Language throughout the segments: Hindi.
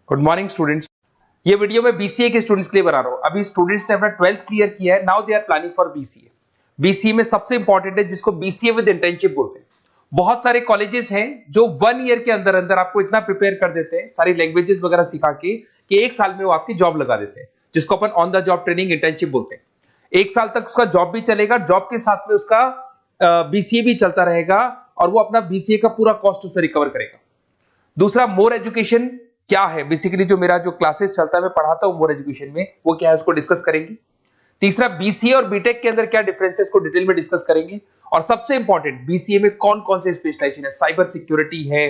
Good morning students. ये वीडियो मैं बीसीए के स्टूडेंट्स के लिए बना रहा हूँ। अभी स्टूडेंट्स ने अपना 12th क्लियर किया है, now they are planning for BCA. BCA में सबसे इंपॉर्टेंट है जिसको बीसीए विद इंटर्नशिप बोलते हैं। बहुत सारे कॉलेजेस हैं जो 1 ईयर के अंदर अंदर आपको इतना प्रिपेयर कर देते हैं, सारी लैंग्वेजेस वगैरह सिखा के, कि 1 साल में वो आपकी जॉब लगा देते हैं, जिसको अपन on the job training internship बोलते हैं। 1 साल तक उसका जॉब भी चलेगा, जॉब के साथ में उसका बीसीए भी चलता रहेगा और वो अपना बीसीए का पूरा कॉस्ट उसमें रिकवर करेगा। दूसरा, मोर एजुकेशन क्या है, बेसिकली जो मेरा जो क्लासेस चलता है मैं पढ़ाता हूं मोर एजुकेशन में, वो क्या है उसको डिस्कस करेंगे। तीसरा, बीसीए और बीटेक के अंदर क्या डिफरेंसेस को डिटेल में डिस्कस करेंगे। और सबसे इंपॉर्टेंट, बीसीए में कौन कौन से स्पेशलाइजेशन है, साइबर सिक्योरिटी है,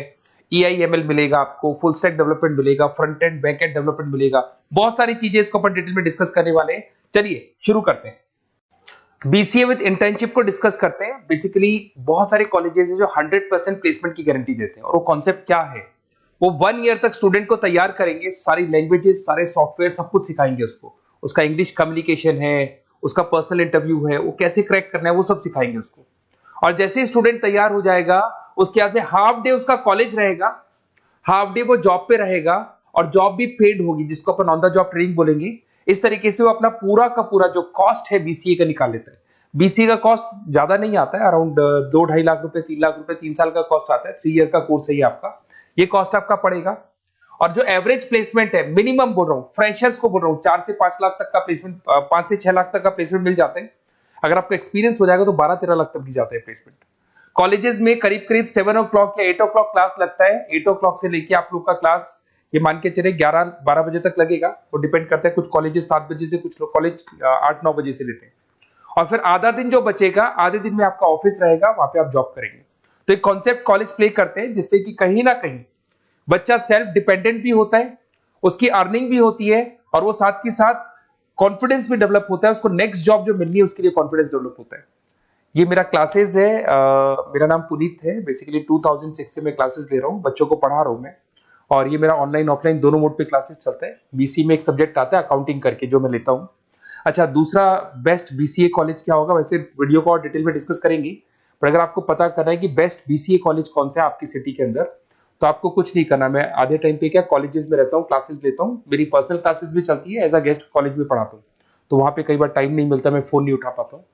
एआईएमएल मिलेगा आपको, फुल स्टैक डेवलपमेंट मिलेगा, front end back and development मिलेगा, बहुत सारी चीजें इसको अपन डिटेल में डिस्कस करने वाले हैं। चलिए शुरू करते हैं। बीसीए विद इंटर्नशिप को डिस्कस करते हैं। बेसिकली बहुत सारे कॉलेजेस हैं जो 100% प्लेसमेंट की गारंटी देते हैं, और वो कॉन्सेप्ट क्या है, वो 1 ईयर तक स्टूडेंट को तैयार करेंगे, सारी लैंग्वेजेस, सारे सॉफ्टवेयर, सब कुछ सिखाएंगे उसको। उसका इंग्लिश कम्युनिकेशन है, उसका पर्सनल इंटरव्यू है, वो कैसे क्रैक करना है, वो सब सिखाएंगे उसको। और जैसे ही स्टूडेंट तैयार हो जाएगा, उसके बाद में हाफ डे उसका कॉलेज रहेगा, हाफ डे वो जॉब पे रहेगा, और जॉब भी पेड होगी, जिसको अपन ऑन द जॉब ट्रेनिंग बोलेंगे। इस तरीके से वो अपना पूरा का पूरा जो कॉस्ट है बीसीए का निकाल लेता है। बीसीए का कॉस्ट ज्यादा नहीं आता है, अराउंड 2-2.5 लाख रुपए, 3 लाख रुपए 3 साल का कॉस्ट आता है। 3 ईयर का कोर्स है ये आपका, ये कॉस्ट आपका पड़ेगा। और जो एवरेज प्लेसमेंट है, मिनिमम बोल रहा हूँ, फ्रेशर्स को बोल रहा हूँ, 4 से 5 लाख तक का प्लेसमेंट, 5 से 6 लाख तक का प्लेसमेंट मिल जाते हैं। अगर आपका एक्सपीरियंस हो जाएगा तो 12-13 लाख तक मिल जाता है प्लेसमेंट। कॉलेजेस में करीब करीब 7 o'clock या 8 o'clock क्लास लगता है। 8 o'clock से लेके आप लोग का क्लास, ये मान के चले 11-12 बजे तक लगेगा। वो डिपेंड करता है, कुछ कॉलेजेस 7 बजे से, कुछ लोग कॉलेज 8-9 बजे से लेते हैं। और फिर आधा दिन जो बचेगा, आधे दिन में आपका ऑफिस रहेगा, वहां पे आप जॉब करेंगे। तो एक कॉन्सेप्ट कॉलेज प्ले करते हैं, जिससे कि कहीं ना कहीं बच्चा सेल्फ डिपेंडेंट भी होता है, उसकी अर्निंग भी होती है, और वो साथ के साथ कॉन्फिडेंस भी डेवलप होता है। उसको नेक्स्ट जॉब जो मिलनी है उसके लिए कॉन्फिडेंस डेवलप होता है। ये मेरा क्लासेस है, मेरा नाम पुनीत है। बेसिकली 2006 से मैं क्लासेस ले रहा हूँ, बच्चों को पढ़ा रहा हूँ मैं। और ये मेरा ऑनलाइन ऑफलाइन दोनों मोड पे क्लासेस चलता है। बीसी में एक सब्जेक्ट आता है अकाउंटिंग करके, जो मैं लेता हूँ। अच्छा, दूसरा, बेस्ट बीसीए कॉलेज क्या होगा, वैसे वीडियो को और डिटेल में डिस्कस करेंगे, पर अगर आपको पता करना है कि बेस्ट बीसीए कॉलेज कौन सा है आपकी सिटी के अंदर, तो आपको कुछ नहीं करना। मैं आधे टाइम पे क्या कॉलेजेस में रहता हूँ, क्लासेस लेता हूँ, मेरी पर्सनल क्लासेस भी चलती है, एज अ गेस्ट कॉलेज में पढ़ाता हूँ। तो वहां पे कई बार टाइम नहीं मिलता, मैं फोन नहीं उठा पाता हूँ,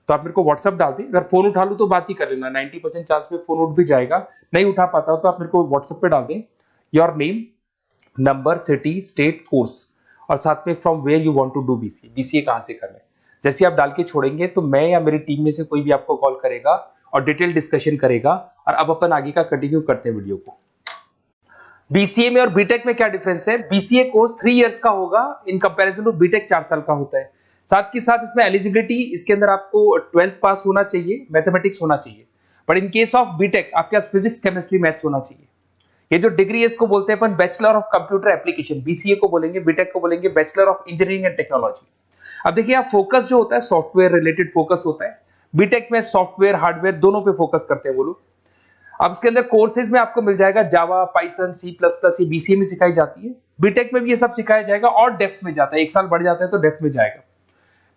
तो आप मेरे को व्हाट्सअप डाल दें। अगर फोन उठा लूँ तो बात ही कर लेना, 90% चांस में फोन उठ भी जाएगा। नहीं उठा पाता हो तो आप मेरे को व्हाट्सएप पे डाल दें, your name, number, city, state, course, और साथ में from where you want to do BCA, BCA कहां से करना है। जैसे आप डाल के छोड़ेंगे तो मैं या मेरी टीम में से कोई भी आपको कॉल करेगा और डिटेल डिस्कशन करेगा। और अब अपन आगे का कंटिन्यू करते हैं वीडियो को। बीसीए में और बीटेक में क्या डिफरेंस है। बीसीए कोर्स 3 इयर्स का होगा, इन कंपैरिजन टू बीटेक 4 साल का होता है। साथ के साथ इसमें एलिजिबिलिटी, इसके अंदर आपको 12th पास होना चाहिए, मैथमेटिक्स होना चाहिए। But in case of BTech आपके पास फिजिक्स, केमिस्ट्री, मैथ्स होना चाहिए। ये जो डिग्री है इसको बोलते हैं अपन bachelor of computer application. BCA को बोलेंगे, बीटेक को बोलेंगे bachelor of engineering and technology. अब देखिए, आप फोकस जो होता है सॉफ्टवेयर रिलेटेड फोकस होता है। बीटेक में सॉफ्टवेयर हार्डवेयर दोनों पे फोकस करते हैं वो लोग। अब इसके अंदर कोर्सेज में आपको मिल जाएगा जावा, पाइथन, C++, ये बीसीए में सिखाई जाती है। बीटेक में भी ये सब सिखाया जाएगा, और डेप्थ में जाता है, 1 साल बढ़ जाता है तो डेप्थ में जाएगा।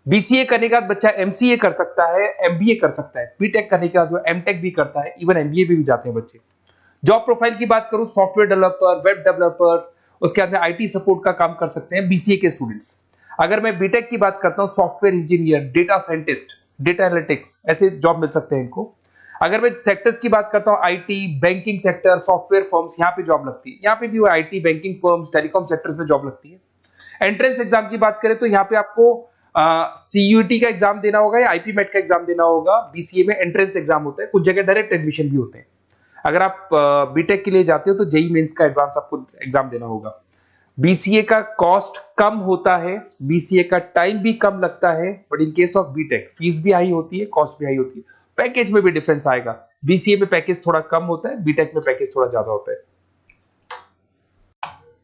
बीसीए करने के बाद बच्चा एमसीए कर सकता है, एमबीए कर सकता है। बीटेक करने के बाद वो एमटेक भी करता है, इवन एमबीए भी जाते हैं बच्चे। जॉब प्रोफाइल की बात करूं, सॉफ्टवेयर डेवलपर, वेब डेवलपर, उसके बाद में आईटी सपोर्ट का काम कर सकते हैं बीसीए के स्टूडेंट्स। अगर मैं बीटेक की बात करता हूं, software engineer, data scientist, data analytics, ऐसे जॉब मिल सकते हैं इनको। अगर मैं सेक्टर्स की बात करता हूं, IT, banking sector, software firms, यहाँ पे जॉब लगती है। यहाँ पे भी वो IT, banking firms, telecom sectors में जॉब लगती है। एंट्रेंस एग्जाम की बात करें तो यहाँ पे आपको सीयूटी का एग्जाम देना होगा या आईपी मेट का एग्जाम देना होगा। बीसीए में एंट्रेंस एग्जाम होता है, कुछ जगह डायरेक्ट एडमिशन भी होते हैं। अगर आप बीटेक के लिए जाते हो तो जेई मेंस का एडवांस आपको एग्जाम देना होगा। बीसीए का कॉस्ट कम होता है, बीसीए का टाइम भी कम लगता है, but in case of BTech fees भी हाई होती है, कॉस्ट भी हाई होती है, पैकेज में भी डिफरेंस आएगा। बीसीए में पैकेज थोड़ा कम होता है, बीटेक में पैकेज थोड़ा ज्यादा होता है।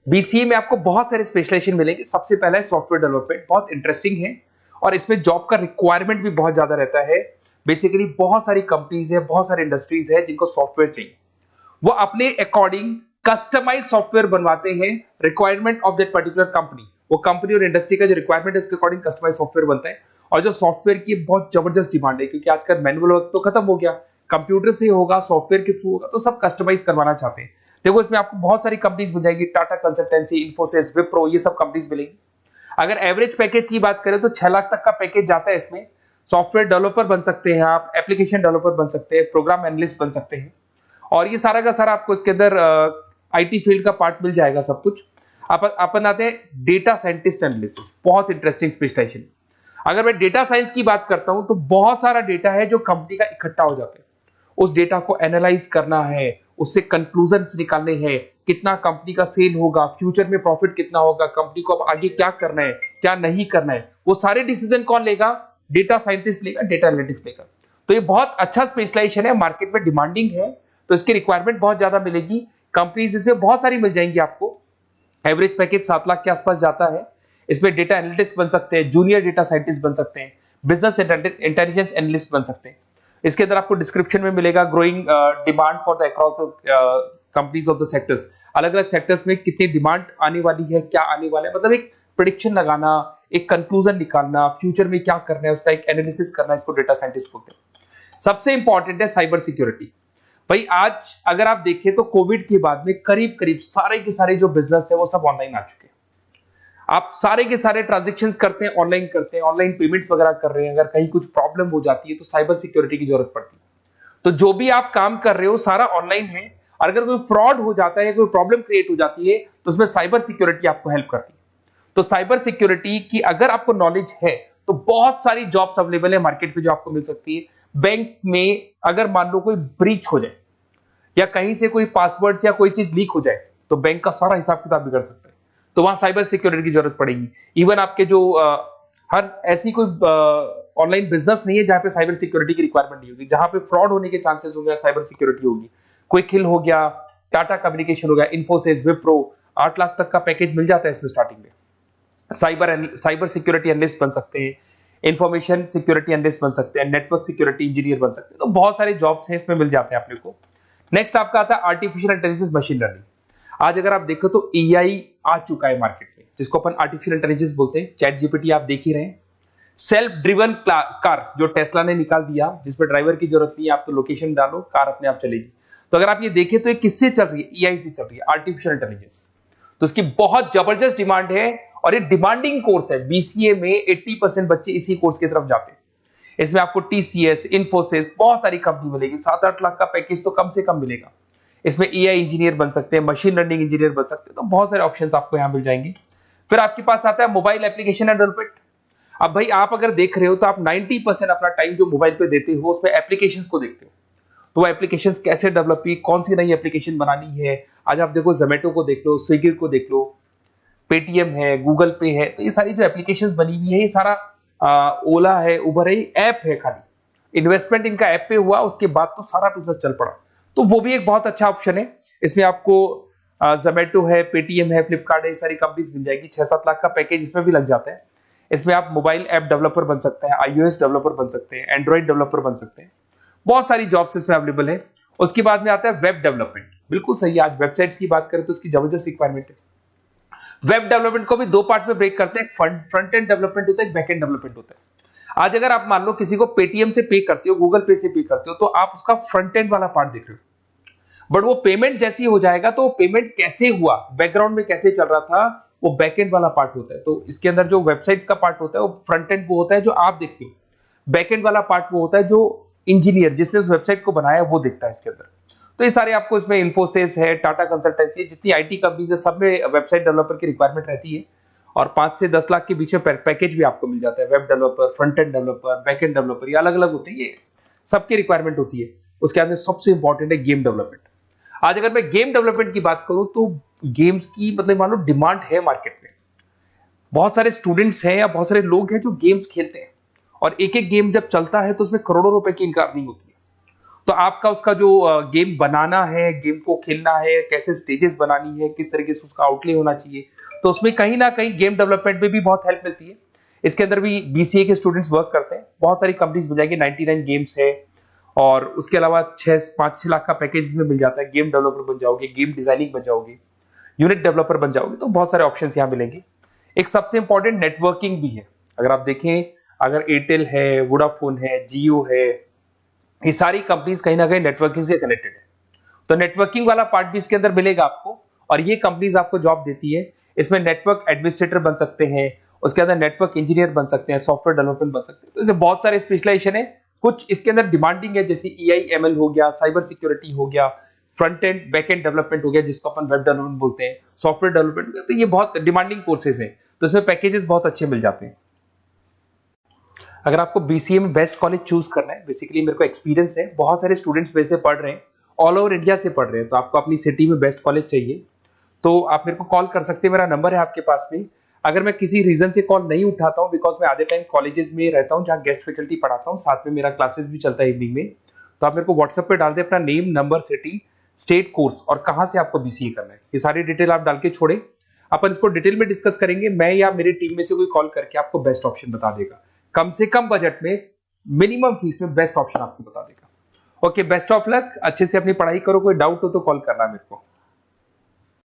बीसीए में आपको बहुत सारे स्पेशलाइजेशन मिलेंगे। सबसे पहला है सॉफ्टवेयर डेवलपमेंट, बहुत इंटरेस्टिंग है, और इसमें जॉब का रिक्वायरमेंट भी बहुत ज्यादा रहता है। बेसिकली बहुत सारी कंपनीज है, बहुत सारी इंडस्ट्रीज है जिनको सॉफ्टवेयर चाहिए, वो अपने अकॉर्डिंग कस्टमाइज सॉफ्टवेयर बनवाते हैं, requirement of that particular company. वो कंपनी और इंडस्ट्री का जो रिक्वायरमेंट है उसके अकॉर्डिंग कस्टमाइज सॉफ्टवेयर बनता है। और जो सॉफ्टवेयर की बहुत जबरदस्त डिमांड है, क्योंकि आजकल मैनुअल वर्क तो खत्म हो गया, कंप्यूटर से होगा, सॉफ्टवेयर के थ्रू होगा, तो सब कस्टमाइज करवाना चाहते हैं। देखो इसमें आपको बहुत सारी कंपनीज मिल जाएगी, टाटा कंसल्टेंसी, इन्फोसिस, विप्रो, ये सब कंपनीज मिलेंगी। अगर एवरेज पैकेज की बात करें तो 6 लाख तक का पैकेज जाता है इसमें। सॉफ्टवेयर डेवलपर बन सकते हैं आप, एप्लीकेशन डेवलपर बन सकते हैं, प्रोग्राम एनालिस्ट बन सकते हैं, और ये सारा का सारा आपको इसके अंदर आईटी फील्ड का पार्ट मिल जाएगा सब कुछ। अपन आते हैं डेटा साइंटिस्ट एनालिसिस, बहुत इंटरेस्टिंग स्पेशलाइजेशन। अगर मैं डेटा साइंस की बात करता हूं तो बहुत सारा डेटा है जो कंपनी का इकट्ठा हो जाता है, उस डेटा को एनालाइज करना है, उससे कंक्लूजन्स निकालने हैं, कितना कंपनी का सेल होगा, फ्यूचर में प्रॉफिट कितना होगा, कंपनी को अब आगे क्या करना है, क्या नहीं करना है, वो सारे डिसीजन कौन लेगा? डेटा साइंटिस्ट लेगा, डेटा एनालिटिक्स लेगा। तो ये बहुत अच्छा स्पेशलाइजेशन है, मार्केट में डिमांडिंग है, तो इसकी रिक्वायरमेंट बहुत ज्यादा मिलेगी। कंपनीज इसमें बहुत सारी मिल जाएंगी आपको। एवरेज पैकेज 7 लाख के आसपास जाता है। इसमें डेटा एनालिटिक्स बन सकते हैं, जूनियर डेटा साइंटिस्ट बन सकते हैं, बिजनेस इंटेलिजेंस एनालिस्ट बन सकते हैं। इसके अंदर आपको डिस्क्रिप्शन में मिलेगा growing demand for the across the companies of the sectors. अलग अलग सेक्टर्स में कितनी डिमांड आने वाली है, क्या आने वाला है, मतलब एक प्रेडिक्शन लगाना, एक कंक्लूजन निकालना, फ्यूचर में क्या करना है उसका एक एनालिसिस करना, इसको डेटा साइंटिस्ट बोलते हैं। सबसे इंपॉर्टेंट है साइबर सिक्योरिटी। भाई आज अगर आप देखें तो कोविड के बाद में करीब करीब सारे के सारे जो बिजनेस है वो सब ऑनलाइन आ चुके हैं। आप सारे के सारे ट्रांजैक्शंस करते हैं, ऑनलाइन पेमेंट्स वगैरह कर रहे हैं। अगर कहीं कुछ प्रॉब्लम हो जाती है तो साइबर सिक्योरिटी की जरूरत पड़ती है। तो जो भी आप काम कर रहे हो सारा ऑनलाइन है, और अगर कोई फ्रॉड हो जाता है, कोई प्रॉब्लम क्रिएट हो जाती है, तो उसमें साइबर सिक्योरिटी आपको हेल्प करती है। तो साइबर सिक्योरिटी की अगर आपको नॉलेज है तो बहुत सारी जॉब्स अवेलेबल है मार्केट पे जो आपको मिल सकती है। बैंक में अगर मान लो कोई ब्रीच हो जाए या कहीं से कोई पासवर्ड्स या कोई चीज लीक हो जाए तो बैंक का सारा हिसाब किताब बिगड़ सकता है, तो वहां साइबर सिक्योरिटी की जरूरत पड़ेगी। इवन आपके जो हर ऐसी कोई ऑनलाइन बिजनेस नहीं है जहां पे साइबर सिक्योरिटी की रिक्वायरमेंट नहीं होगी। जहां पे फ्रॉड होने के चांसेस होंगे साइबर सिक्योरिटी होगी। क्विक हिल हो गया, टाटा कम्युनिकेशन हो गया, इन्फोसिस, विप्रो, 8 लाख तक का पैकेज मिल जाता है इसमें स्टार्टिंग में। साइबर सिक्योरिटी एनालिस्ट बन सकते हैं, इंफॉर्मेशन सिक्योरिटी एनालिस्ट बन सकते हैं, नेटवर्क सिक्योरिटी इंजीनियर बन सकते हैं। तो बहुत सारे जॉब्स हैं इसमें मिल जाते हैं अपने को। नेक्स्ट आपका आता है आर्टिफिशियल इंटेलिजेंस, मशीन लर्निंग। आज अगर आप देखो तो एआई आ चुका है मार्केट में, जिसको अपन आर्टिफिशियल इंटेलिजेंस बोलते हैं। चैट जीपीटी आप देख ही रहे हैं। सेल्फ ड्रिवन कार जो टेस्ला ने निकाल दिया, जिसमें ड्राइवर की जरूरत नहीं है, आप तो लोकेशन डालो कार अपने आप चलेगी। तो अगर आप ये देखें तो ये किससे चल रही है? एआई से चल रही है, आर्टिफिशियल इंटेलिजेंस। तो इसकी बहुत जबरदस्त डिमांड है और ये डिमांडिंग कोर्स है। बीसीए में 80% बच्चे इसी कोर्स की तरफ जाते हैं। इसमें आपको टीसीएस, इन्फोसिस, बहुत सारी कंपनी मिलेगी। 7-8 लाख का पैकेज तो कम से कम मिलेगा। इसमें एआई इंजीनियर बन सकते हैं, मशीन लर्निंग इंजीनियर बन सकते हैं। तो बहुत सारे ऑप्शंस आपको यहां मिल जाएंगे। फिर आपके पास आता है मोबाइल एप्लीकेशन एंड डेवलपमेंट। अब भाई आप अगर देख रहे हो तो आप 90% अपना टाइम जो मोबाइल पे देते हो उसमें एप्लीकेशंस को देखते हो। तो वो एप्लीकेशंस कैसे डेवलप की, कौन सी नई एप्लीकेशन बनानी है। आज आप देखो जोमेटो को देख लो, स्विगी को देख लो, पेटीएम है, गूगल पे है। तो ये सारी जो एप्लीकेशंस बनी हुई है, ये सारा ओला है, उबर है, ऐप है। खाली इन्वेस्टमेंट इनका ऐप पे हुआ, उसके बाद तो सारा बिजनेस चल पड़ा। तो वो भी एक बहुत अच्छा ऑप्शन है। इसमें आपको जोमेटो है, पेटीएम है, फ्लिपकार्ट है, ये सारी कंपनीज मिल जाएगी। 6-7 लाख का पैकेज इसमें भी लग जाता है। इसमें आप मोबाइल ऐप डेवलपर बन सकते हैं, आईओएस डेवलपर बन सकते हैं, एंड्रॉइड डेवलपर बन सकते हैं। बहुत सारी जॉब्स इसमें अवेलेबल है। उसके बाद में आता है वेब डेवलपमेंट। बिल्कुल सही है, आज वेबसाइट्स की बात करें तो उसकी जबरदस्त रिक्वायरमेंट है। वेब डेवलपमेंट को भी दो पार्ट में ब्रेक करते हैं। फ्रंट एंड डेवलपमेंट होता है, बैक एंड डेवलपमेंट होता है। आज अगर आप मान लो किसी को पेटीएम से पे करते हो, गूगल पे से पे करते हो, तो आप उसका फ्रंट एंड वाला पार्ट देख रहे हो। बट वो पेमेंट जैसी हो जाएगा तो पेमेंट कैसे हुआ, बैकग्राउंड में कैसे चल रहा था, वो बैक एंड वाला पार्ट होता है। तो इसके अंदर जो वेबसाइट्स का पार्ट होता है वो फ्रंट एंड वो होता है जो आप देखते हो। बैक एंड वाला पार्ट वो होता है जो इंजीनियर जिसने उस वेबसाइट को बनाया वो देखता है इसके अंदर। तो ये सारे आपको इसमें इन्फोसिस है, टाटा कंसल्टेंसी, जितनी आईटी कंपनीज है, सब में वेबसाइट डेवलपर की रिक्वायरमेंट रहती है। और 5 से 10 लाख के बीच में पैकेज भी आपको मिल जाता है। Web developer, front end developer, back end developer, ये अलग अलग होते हैं, ये सबकी रिक्वायरमेंट होती है। उसके अंदर सबसे इंपॉर्टेंट है गेम डेवलपमेंट। आज अगर मैं गेम डेवलपमेंट की बात करूं तो गेम्स की मतलब मान लो डिमांड है मार्केट में। बहुत सारे स्टूडेंट्स हैं या बहुत सारे लोग हैं जो गेम्स खेलते हैं, और एक एक गेम जब चलता है तो उसमें करोड़ों रुपए की इनकम अर्निंग होती है। तो आपका उसका जो गेम बनाना है, गेम को खेलना है, कैसे स्टेजेस बनानी है, किस तरीके से उसका आउटले होना चाहिए, तो उसमें कहीं ना कहीं गेम डेवलपमेंट में भी बहुत हेल्प मिलती है। इसके अंदर भी बीसीए के स्टूडेंट्स वर्क करते हैं। बहुत सारी कंपनीज मिल जाएंगी, 99 गेम्स है। और उसके अलावा 5-6 लाख का पैकेज में मिल जाता है। गेम डेवलपर बन जाओगे, गेम डिजाइनिंग बन जाओगे, यूनिट डेवलपर बन जाओगे, तो बहुत सारे ऑप्शन यहाँ मिलेंगे। एक सबसे इंपॉर्टेंट नेटवर्किंग भी है। अगर आप देखें, अगर एयरटेल है, वोडाफोन है, जियो है, ये सारी कंपनीज कहीं ना कहीं नेटवर्किंग से कनेक्टेड है। तो नेटवर्किंग वाला पार्ट भी इसके अंदर मिलेगा आपको, और ये कंपनीज आपको जॉब देती है। इसमें नेटवर्क एडमिनिस्ट्रेटर बन सकते हैं, उसके अंदर नेटवर्क इंजीनियर बन सकते हैं, सॉफ्टवेयर डेवलपमेंट बन सकते हैं। तो इसे बहुत सारे स्पेशलाइजेशन है। कुछ इसके अंदर डिमांडिंग है, जैसे EIML हो गया, साइबर सिक्योरिटी हो गया, front end back and development हो गया जिसको अपन वेब डेवलपमेंट बोलते हैं, सॉफ्टवेयर डेवलपमेंट। तो ये बहुत डिमांडिंग कोर्सेज हैं, तो इसमें पैकेजेस बहुत अच्छे मिल जाते हैं। अगर आपको BCA में बेस्ट कॉलेज चूज करना है, बेसिकली मेरे को एक्सपीरियंस है, बहुत सारे स्टूडेंट्स वैसे पढ़ रहे हैं, ऑल ओवर इंडिया से पढ़ रहे हैं, तो आपको अपनी सिटी में बेस्ट कॉलेज चाहिए तो आप मेरे को कॉल कर सकते हैं, मेरा नंबर है आपके पास में। अगर मैं किसी रीजन से कॉल नहीं उठाता हूं, बिकॉज मैं आधे टाइम कॉलेजेस में रहता हूं जहां गेस्ट फैकल्टी पढ़ाता हूं, साथ में मेरा क्लासेस भी चलता है इवनिंग में, तो आप मेरे को व्हाट्सएप पे डाल दे अपना name, number, city, state, course और कहां से आपको BCA करना है, ये सारी डिटेल आप डाल के छोड़े, अपन इसको डिटेल में डिस्कस करेंगे। मैं या मेरी टीम में से कोई कॉल करके आपको बेस्ट ऑप्शन बता देगा, कम से कम बजट में, मिनिमम फीस में बेस्ट ऑप्शन आपको बता देगा। ओके, बेस्ट ऑफ लक, अच्छे से अपनी पढ़ाई करो, कोई डाउट हो तो कॉल करना मेरे को।